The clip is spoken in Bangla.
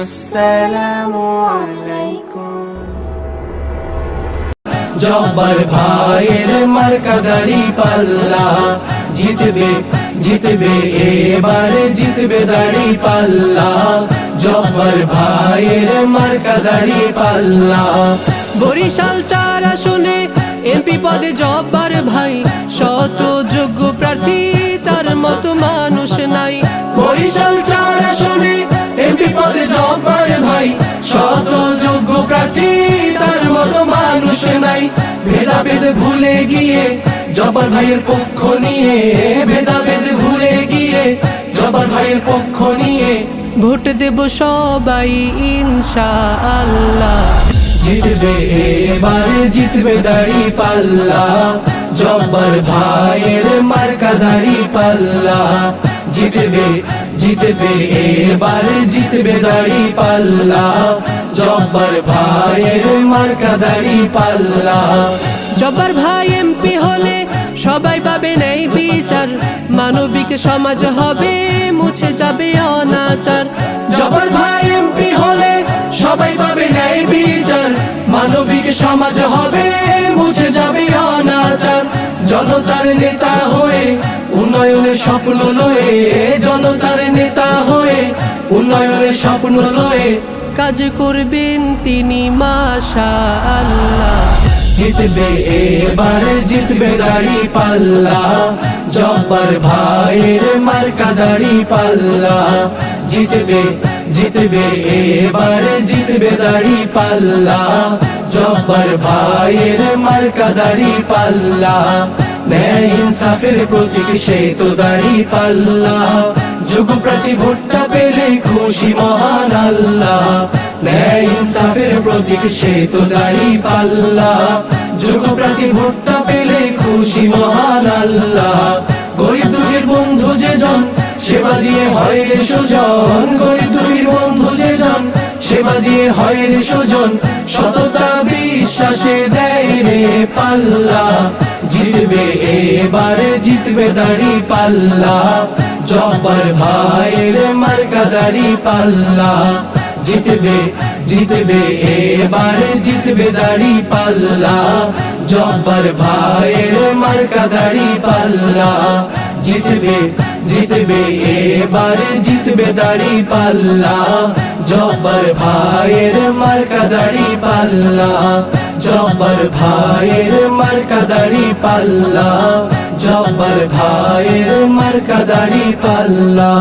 আসসালামু আলাইকুম। জব্বার ভাইয়ের মার্কা দাড়ি পাল্লা, জিতবে জিতবে এবার জিতবে দাড়ি পাল্লা। জব্বার ভাইয়ের মার্কা দাড়ি পাল্লা। বরিশাল 4 আসনে এমপি পদে জব্বার ভাই, শত যোগ্য প্রার্থী তার মতো মানুষ নাই। বরিশাল 4 আসনে এমপি পদে জব্বার ভাই, শত যোগ্য প্রার্থী তার মতো মানুষ নাই। ভেদাভেদ ভুলে গিয়ে জব্বার ভাইয়ের পক্ষ নিয়ে, ভেদাভেদ ভুলে গিয়ে জব্বার ভাইয়ের পক্ষ নিয়ে ভোট দেব সবাই ইনশাআল্লাহ। জিতবে এবার জিতবে দাড়ি পাল্লা। জব্বার ভাইয়ের মার্কা দাড়ি পাল্লা। জিতবে জিতবে এবার জিতবে দাড়ি পাল্লা। জব্বার ভাইয়ের মার্কা দাড়ি পাল্লা। জব্বার ভাই এমপি হলে সবাই পাবে ন্যায় বিচার, মানবিক সমাজ হবে মুছে যাবে অনাচার। জব্বার ভাই এমপি হলে সবাই পাবে ন্যায় বিচার, মানবিক সমাজ হবে মুছে যাবে অনাচার। জনতার নেতা হয়ে উন্নয়নের স্বপ্ন লয়ে, জনতার নেতা হয়ে উন্নয়নের স্বপ্ন লয়ে কাজ করবেন তিনি মাশাআল্লাহ। জিতবে এবার জিতবে দাড়ি পাল্লা। জব্বার ভাইয়ের মার্কা দাড়ি পাল্লা। জিতবে জিতবে এবার জিতবে দাড়ি পাল্লা। জব্বার ভাইয়ের মার্কা দাড়ি পাল্লা। ন্যায় ইনসাফের প্রতীক সে তো দাড়ি পাল্লা। যোগ্য প্রার্থী ভোটটা পেলে খুশি মহান আল্লাহ। ন্যায় ইনসাফের প্রতীক সে তো দাড়ি পাল্লা। যোগ্য প্রার্থী ভোটটা পেলে খুশি মহান আল্লাহ। গরিব দুঃখীর বন্ধু যে জন, সেবা দিয়ে হয় রে সুজন। গরিব দুঃখীর বন্ধু যে জন, সেবা দিয়ে হয় রে সুজন। সততা বিশ্বাসে দেয় রে পাল্লা। জিতবে এবার জিতবে দাড়ি পাল্লা। জব্বার ভাইয়ের মার্কা দাড়ি পাল্লা। জিতবে জিতবে এবার জিতবে দাড়ি পাল্লা। জব্বার ভাইয়ের মার্কা দাড়ি পাল্লা। জিতবে জিতবে এবার জিতবে দাড়ি পাল্লা। জব্বার ভাইয়ের মার্কা দাড়ি পাল্লা। জব্বার ভাইয়ের মার্কা দাড়ি পাল্লা। জব্বার ভাইয়ের মার্কা দাড়ি পাল্লা।